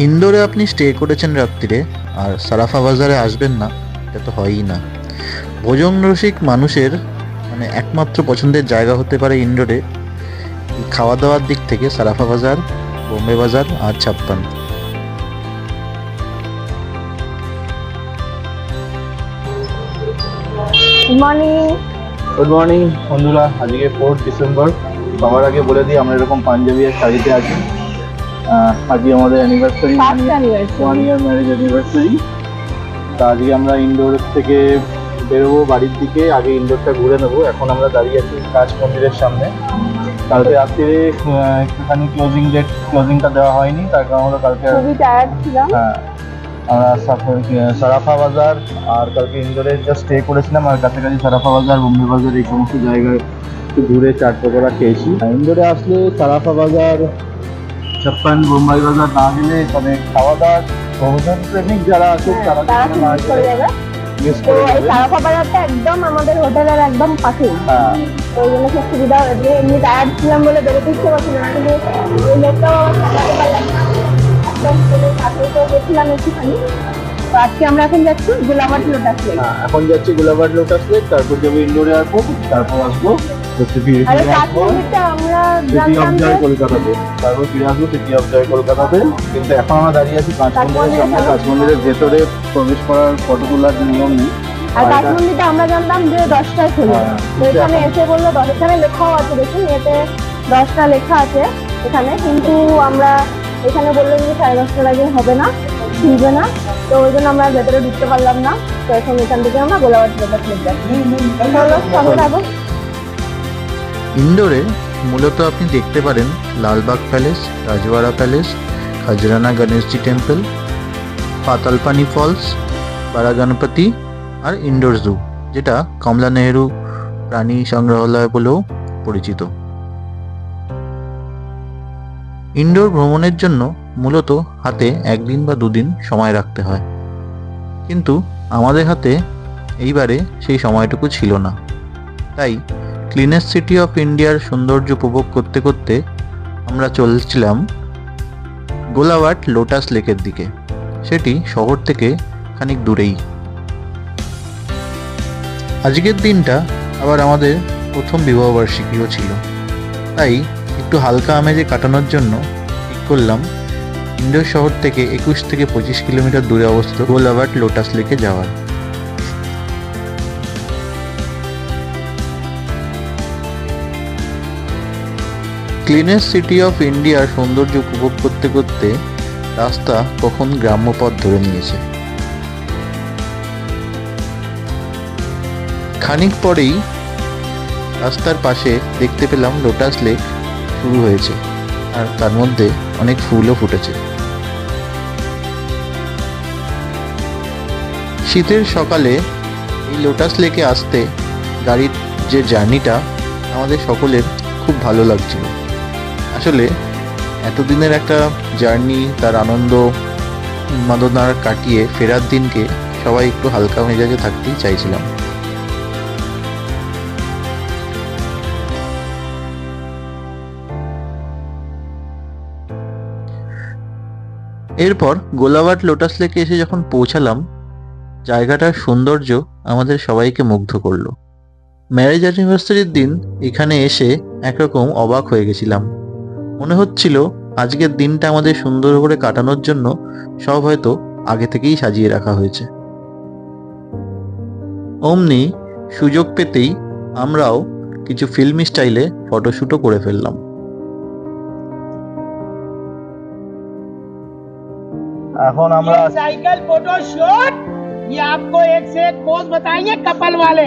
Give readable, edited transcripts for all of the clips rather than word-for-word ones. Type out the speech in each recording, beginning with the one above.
ইন্দোরে আপনি স্টে করেছেন রাত্রিরে আর সারাফা বাজারে আসবেন না, এটা তো হয়ই না। ভোজন রসিক মানুষের একমাত্র পছন্দের জায়গা হতে পারে ইন্দোরে এই খাওয়া দাওয়ার দিক থেকে সারাফা বাজার, বোম্বে বাজার আর ছাপ্পান। মর্নিং। গুড মর্নিং বন্ধুরা, আজকে 4 ডিসেম্বর। সবার আগে বলে দিই আমরা এরকম পাঞ্জাবি আর শাড়িতে আছি। আজকে আমাদের অ্যানিভার্সারি, 1 ইয়ার ম্যারেজ অ্যানিভার্সারি। তা আজকে আমরা ইন্ডোর থেকে বেরোবো বাড়ির দিকে। আগে ইন্ডোরটা ঘুরে নেবো। এখন আমরা দাঁড়িয়ে আছি কাচ মন্দিরের সামনে। কালকে রাত্রে একটুখানি ক্লোজিংটা দেওয়া হয়নি, তার কারণ হলো কালকে খুবই টায়ার্ড ছিলাম। হ্যাঁ, আমরা সারাফা বাজার আর কালকে ইন্দোরে জাস্ট স্টে করেছিলাম, আর কাছাকাছি সারাফা বাজার, বোম্বে বাজার এই সমস্ত জায়গায় একটু ঘুরে চাট পকোড়া খেয়েছি। ইন্দোরে আসলে সারাফা বাজার, ছাপ্পান, বোম্বাই বাজার না গেলে মানে খাওয়া দাওয়া ভ্রমণ প্রেমিক যারা আছে তারা মিস করে যাবে। সারাফা বাজারটা একদম আমাদের হোটেলের একদম পাশেই। হ্যাঁ, তো ওই জন্য খুব সুবিধা হয়েছে। এমনি টায়ার্ড ছিলাম বলে বেরোতে ইচ্ছে করছিল না, কিন্তু ওই লোকটাও আমার সামলাতে পারলাম না। একদম হোটেলের পাশেই তো গেছিলাম একটুখানি। তো আজকে আমরা এখন যাচ্ছি গোলাঘাট লোটাস লেক। এখন যাচ্ছি গোলাঘাট লোটাস লেক, তারপর যাবো ইন্দোরে এয়ারপোর্ট, তারপর আসবো আমরা সিটি অফ জয় কলকাতাতে, তারপর ফিরে আসবো সিটি অফ জয় কলকাতাতে। কিন্তু এখন আমরা দাঁড়িয়ে আছি কাঁচ মন্দিরের সামনে। কাঁচ মন্দিরের ভেতরে প্রবেশ করার ফটো তোলার নিয়ম নেই। আর কাঁচ মন্দিরটা আমরা জানতাম যে 10টায় খুলে। তো এখানে এসে বললো 10, এখানে লেখাও আছে, দেখুন এতে 10টা লেখা আছে এখানে, কিন্তু আমরা এখানে বললাম যে 10:30টার আগে হবে না, খুলবে না। তো ওই জন্য আমরা ভেতরে ঢুকতে পারলাম না। তো এখন এখান থেকে আমরা গোলাঘাট লোটাস লেক যাচ্ছি। সঙ্গে থাকো। ইন্দোরে মূলত আপনি দেখতে পারেন Lalbagh palace, রাজওয়াড়া palace, খাজরানা Ganeshji temple, পাতালপানি false, বারা গণপতি আর ইন্ডোর জু, যেটা কমলা নেহেরু প্রাণী সংগ্রহালয় বলেও পরিচিত। ইন্ডোর ভ্রমণের জন্য মূলত হাতে 1 দিন বা 2 দিন সময় রাখতে হয়, কিন্তু আমাদের হাতে এইবারে সেই সময়টুকু ছিল না। তাই ক্লিনেস্ট সিটি অফ ইন্ডিয়ার সৌন্দর্য উপভোগ করতে করতে আমরা চলছিলাম গোলাঘাট লোটাস লেকের দিকে। সেটি শহর থেকে খানিক দূরেই। আজকের দিনটা আবার আমাদের প্রথম বিবাহবার্ষিকীও ছিল, তাই একটু হালকা আমেজে কাটানোর জন্য ঠিক করলাম ইন্দোর শহর থেকে 21 থেকে 25 কিলোমিটার দূরে অবস্থিত গোলাঘাট লোটাস লেকে যাওয়ার। ক্লিনেস্ট সিটি অফ ইন্ডিয়ার সৌন্দর্য উপভোগ করতে করতে রাস্তা কখন গ্রাম্য পথ ধরে নিয়েছে। খানিক পরেই রাস্তার পাশে দেখতে পেলাম লোটাস লেক শুরু হয়েছে, আর তার মধ্যে অনেক ফুলও ফুটেছে। শীতের সকালে এই লোটাস লেকে আসতে গাড়ির যে জার্নিটা আমাদের সকলের খুব ভালো লাগছিল। আসলে এতদিনের একটা জার্নি, তার আনন্দ উন্মাদনা কাটিয়ে ফেরার দিনকে সবাই একটু হালকা মেজাজে থাকতেই চাইছিলাম। এরপর গোলাঘাট লোটাস লেকে এসে যখন পৌঁছালাম, জায়গাটার সৌন্দর্য আমাদের সবাইকে মুগ্ধ করলো। ম্যারেজ অ্যানিভার্সারির দিন এখানে এসে একরকম অবাক হয়ে গেছিলাম। মনে হচ্ছিল আজকের দিনটা আমাদের সুন্দর করে কাটানোর জন্য সব হয়তো আগে থেকেই সাজিয়ে রাখা হয়েছে। অমনি সুযোগ পেতেই আমরাও কিছু ফিল্মি স্টাইলে ফটোশ্যুটও করে ফেললাম। এখন আমরা साइकिल फोटो शूट, ये आपको एक से एक पोज बताएंगे कपल वाले।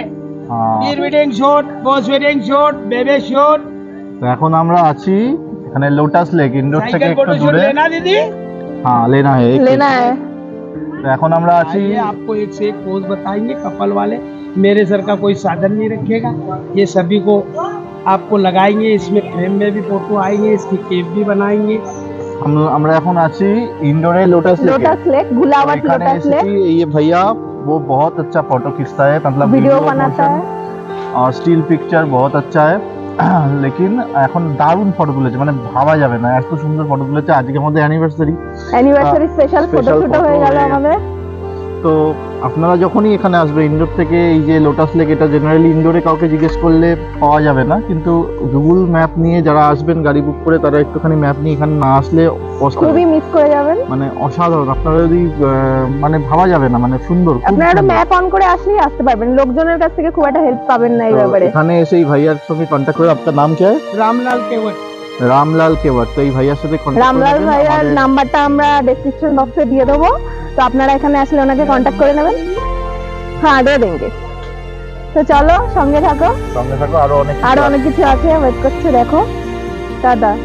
Pre wedding shoot, post wedding shoot, baby shoot. তো এখন আমরা আছি এখানে লোটাস লেক, ইন্ডোর থেকে साइकिल একটু फोटो शूट দূরে। लेना दीदी। হ্যাঁ, লেনা है लेना है। তো এখন আমরা আছি आइए, आपको एक से एक पोज बताएंगे कपल वाले। मेरे सर का कोई साधन नहीं रखेगा, ये सभी को आपको लगाएंगे। इसमें फ्रेम में भी फोटो आएंगे, इसकी केप भी बनाएंगे। আমরা এখন আছি Indore lotus lake. Lotus lake, Gulaghat lotus lake. ये भैया वो बहुत अच्छा फोटो खींचता है, मतलब वीडियो बनाता है और स्टिल पिक्चर बहुत अच्छा है। লেকিন এখন দারুণ ফটো তুলেছে, মানে ভাবা যাবে না এত সুন্দর ফটো তুলেছে। আজকে আমাদের অ্যানিভার্সারি স্পেশাল special ফটো হয়ে গেল আমাদের। তো আপনারা যখনই এখানে আসবে ইনডোর থেকে, এই যে লোটাস লেক, এটা জেনারেলি ইনডোরে কাউকে জিজ্ঞেস করলে পাওয়া যাবে না, কিন্তু গুগল ম্যাপ নিয়ে যারা আসবেন গাড়ি বুক করে, তারা একটুখানি ম্যাপ নিয়ে এখানে না আসলে পস্তাবেন। খুবই মিস করে যাবেন, মানে অসাধারণ। আপনারা যদি মানে ভাবা যাবে না, মানে সুন্দর, খুব আপনারা একটা সুন্দর। ম্যাপ অন করে আসলেই আসতে পারবেন, লোকজনের কাছ থেকে খুব একটা হেল্প পাবেন না এই তো ব্যাপারে। এখানে এসে এই ভাইয়ার সঙ্গে কন্ট্যাক্ট করে, আপনার নাম কি হয়? रामलाल केवट। রামলাল কেওয়াট। তো এই ভাইয়ার সাথে contact করে রামলাল নেবেন। ভাইয়ার আমাদের- নাম্বারটা আমরা ডেসক্রিপশন বক্সে দিয়ে দেবো, তো আপনারা এখানে আসলে ওনাকে কন্ট্যাক্ট করে নেবেন। হ্যাঁ, দিয়ে দেंगे। তো চলো সঙ্গে থাকো, সঙ্গে থাকো, আরো অনেক কিছু আছে, ওয়েট করছে, দেখো। দাদা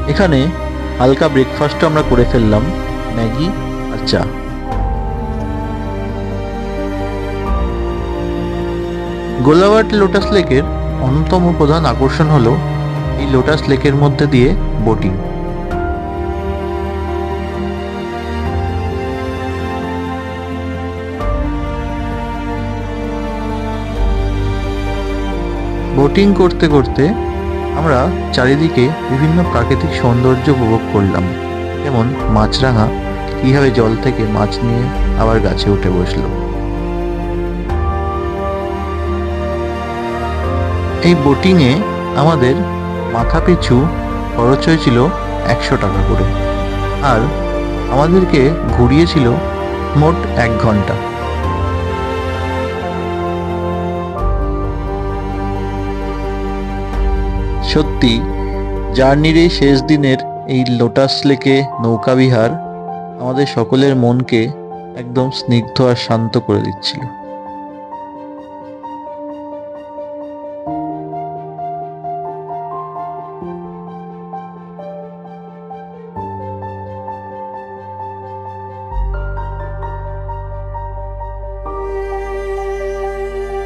এখানে হালকা ব্রেকফাস্ট আমরা করে ফেললাম, ম্যাগি আর চা। গোলাঘাট লোটাস লেকের অন্যতম প্রধান আকর্ষণ হলো এই লোটাস লেকের মধ্যে দিয়ে বোটিং। বোটিং করতে করতে আমরা চারিদিকে বিভিন্ন প্রাকৃতিক সৌন্দর্য উপভোগ করলাম, যেমন মাছরাঙা কিভাবে জল থেকে মাছ নিয়ে আবার গাছে উঠে বসলো। এই বোটিংয়ে আমাদের মাথা পিছু খরচ হয়েছিল 100 টাকা করে, আর আমাদেরকে ঘুরিয়েছিল মোট 1 ঘন্টা। সত্যি জার্নির এই শেষ দিনের এই লোটাস লেকে নৌকাবিহার আমাদের সকলের মনকে একদম স্নিগ্ধ আর শান্ত করে দিচ্ছিল।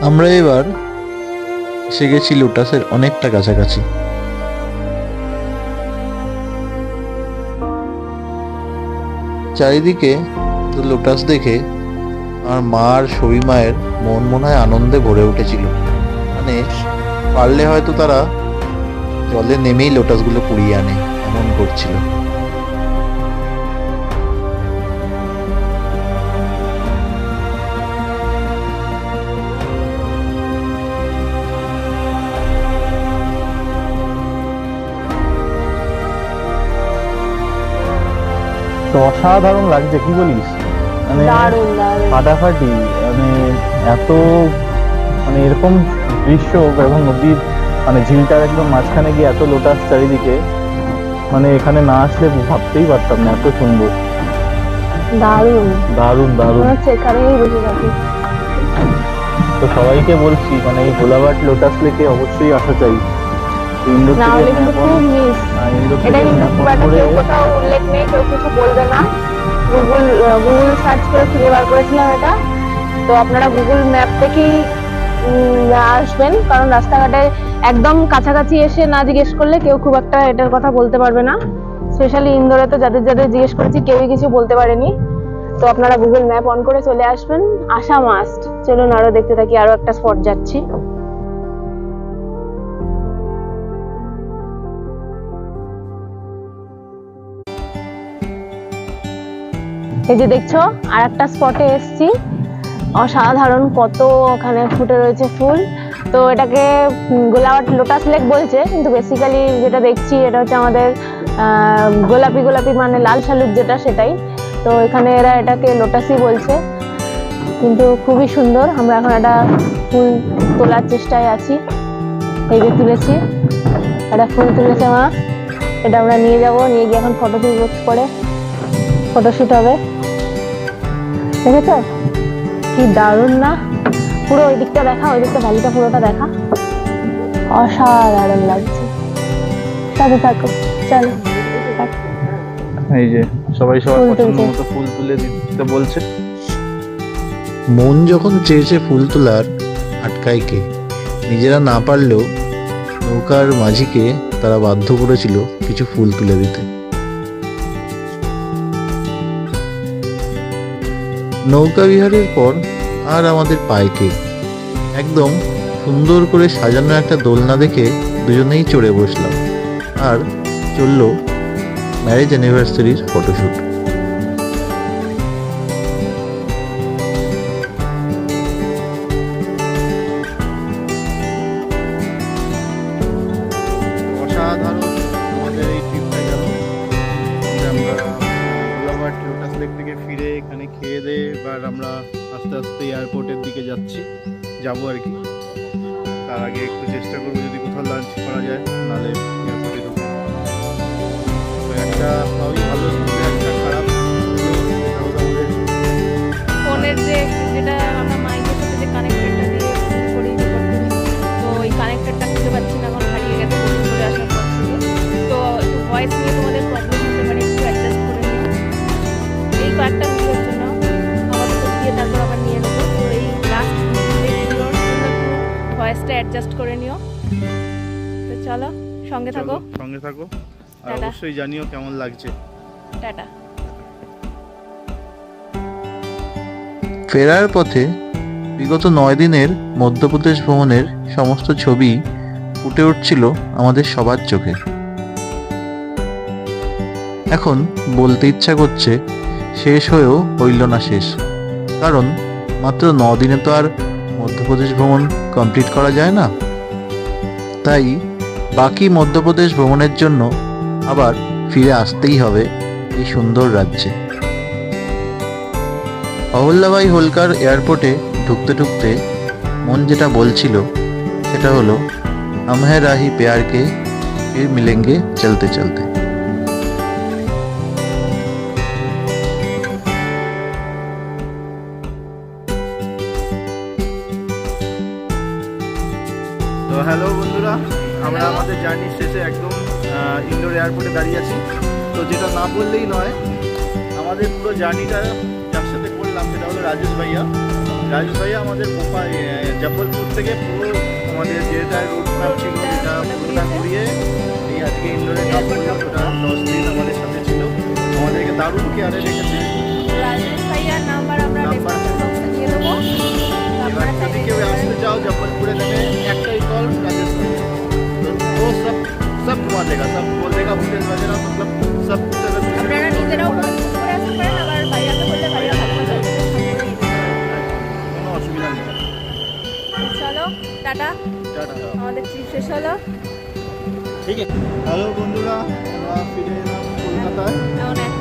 আমরা এবার এসে গেছি লোটাসের অনেকটা কাছাকাছি। চারিদিকে তো লোটাস দেখে আমার মা আর সবি মায়ের মন মনে হয় আনন্দে ভরে উঠেছিল। মানে পারলে হয়তো তারা জলে নেমেই লোটাসগুলো কুড়িয়ে আনে, এমন করছিল। তো অসাধারণ লাগছে, কি বলিস, মানে দারুণ দারুণ। ফাটাফাটি, মানে এত, মানে এরকম দৃশ্য এবং নদীর, মানে ঝিলটার একদম মাঝখানে গিয়ে এত লোটাস চারিদিকে, মানে এখানে না আসলে ভাবতেই পারতাম না, এত সুন্দর, দারুণ দারুণ দারুণ। মনে হচ্ছে এখানেই বসে থাকি। তো সবাইকে বলছি, মানে এই গোলাঘাট লোটাস লেকে অবশ্যই আসা চাই। ইন্দোর না থেকে হলে কিন্তু ম্যাপ খুব on- মিস। ইন্দোর এটা থেকে কিন্তু ম্যাপ খুব on একটা করে কেউ কোথাও উল্লেখ নেই, কেউ কিছু বলবে না। গুগল সার্চ করে খুঁজে বার করেছিলাম এটা, তো আপনারা গুগল ম্যাপ থেকেই আসবেন, কারণ রাস্তাঘাটে একদম কাছাকাছি এসে না জিজ্ঞেস করলে কেউ খুব একটা এটার কথা বলতে পারবে না। স্পেশালি ইন্দোরে তো যাদের যাদের জিজ্ঞেস করেছি কেউই কিছু বলতে পারেনি। তো আপনারা গুগল ম্যাপ অন করে চলে আসবেন, আসা মাস্ট। চলুন আরো দেখতে থাকি, আরো একটা স্পট যাচ্ছি। এই যে দেখছো আর একটা স্পটে এসছি, অসাধারণ, কত ওখানে ফুটে রয়েছে ফুল। তো এটাকে গোলাঘাট লোটাস লেক বলছে, কিন্তু বেসিক্যালি যেটা দেখছি এটা হচ্ছে আমাদের গোলাপি গোলাপি, মানে লাল শালুক যেটা, সেটাই। তো এখানে এরা এটাকে লোটাসই বলছে, কিন্তু খুবই সুন্দর। আমরা এখন একটা ফুল তোলার চেষ্টায় আছি, এই যে তুলেছি, একটা ফুল তুলেছে মা, এটা আমরা নিয়ে যাব, নিয়ে গিয়ে এখন ফটো তুলব, করে ফটোশুট হবে। দেখেছো কি দারুণ না? পুরো ওই দিকটা দেখা, ওই দিকটা ভ্যালিটা পুরোটা দেখা, অসাধারণ লাগছে। সাথে থাকো, চলো। এই যে সবাই সবার ফুল পছন্দ তুলছে। মতো ফুল তুলে দিতে বলছে। মন যখন চেয়েছে ফুল তোলার, আটকায় কে? নিজেরা না পারলেও নৌকার মাঝিকে তারা বাধ্য করেছিল কিছু ফুল তুলে দিতে। নৌকা বিহারের পর আর আমাদের পায় কে? একদম সুন্দর করে সাজানো একটা দোলনা দেখে দুজনেই চড়ে বসলাম আর চললো ম্যারেজ অ্যানিভার্সারির ফটোশ্যুট। অসাধারণ আমাদের এই ট্রিপটা গেল। আমরা গোলাঘাট লোটাস লেক থেকে ফিরে এখানে খেয়ে দিয়ে এবার আমরা আস্তে আস্তে এয়ারপোর্টের দিকে যাবো আর কি। তার আগে একটু চেষ্টা করবো যদি কোথাও লাঞ্চ করা যায়, নাহলে এয়ারপোর্টে ঢুকে। তো একটা সবই ভালো, একটা খারাপ। সেটা হলো আমাদের ফোনের যেটা আমরা মাইকের সাথে যে কানেক্টরটা দিয়ে করি রেকর্ড করি, তো ওই কানেক্টরটা খুঁজে পাচ্ছি না, এখন হারিয়ে গেছে চলে আসার পর থেকে। তো একটু ভয়েস নিয়ে তোমাদের প্রবলেম হতে পারে, একটু অ্যাডজাস্ট করে নিও। এই কয়েকটা ভিডিওর জন্য আমাদের দিয়ে তারপর আবার নিয়ে নেবো। তো এই লাস্ট ভিডিওর জন্য একটু ভয়েসটা অ্যাডজাস্ট করে নিও। তো চলো সঙ্গে থাকো। সঙ্গে থাকো আর টাটা। অবশ্যই জানিও কেমন লাগছে। টাটা। ফেরার পথে বিগত 9 দিনের মধ্যপ্রদেশ ভ্রমণের সমস্ত ছবি ফুটে উঠছিল আমাদের সবার চোখে। এখন বলতে ইচ্ছা করছে শেষ হয়েও হইল না শেষ, কারণ মাত্র 9 দিনে তো আর মধ্যপ্রদেশ ভ্রমণ কমপ্লিট করা যায় না। তাই বাকি মধ্যপ্রদেশ ভ্রমণের জন্য আবার ফিরে আসতেই হবে এই সুন্দর রাজ্যে। অহল্যাবাই হোলকার এয়ারপোর্টে ঢুকতে ঢুকতে মন যেটা বলছিল সেটা হলো हम हैं राही प्यार के फिर मिलेंगे चलते चलते। তো হ্যালো বন্ধুরা, আমরা আমাদের জার্নির শেষে একদম ইন্ডোর এয়ারপোর্টে দাঁড়িয়ে আছি। তো যেটা না বললেই নয়, আমাদের পুরো জার্নিটা যার সাথে করলাম সেটা হলো রাজেশ ভাইয়া। রাজেশ ভাইয়া আমাদের জব্বলপুর থেকে পুরো আমাদের যেটা রুট ম্যাপ ছিল সেটা পুরোটা ঘুরিয়ে এই আজকে ইন্ডোরে ড্রপ করলো। ওটা 10 দিন আমাদের সাথে ছিল, আমাদেরকে দারুণ কেয়ারে রেখেছে। রাজেশ ভাইয়ার নাম্বার আমরা ডেসক্রিপশন বক্সে দিয়ে দেবো। এবার যদি কেউ আসতে চাও जबलपुर में একটাই কল राजेश भैया, तो वो सब घुमा देगा, सब बोल देगा होटल वगैरह, मतलब सब जगह আপনারা নিজেরাও ফোন করে আসতে পারেন, আবার ভাইয়াকে বললে ভাইয়া থাকবে। কোনো অসুবিধা নেই। চলো টাটা, টাটা। আমাদের ট্রিপ শেষ হলো। ঠিক আছে। হ্যালো বন্ধুরা, আমরা ফিরে এলাম কলকাতায়। এখন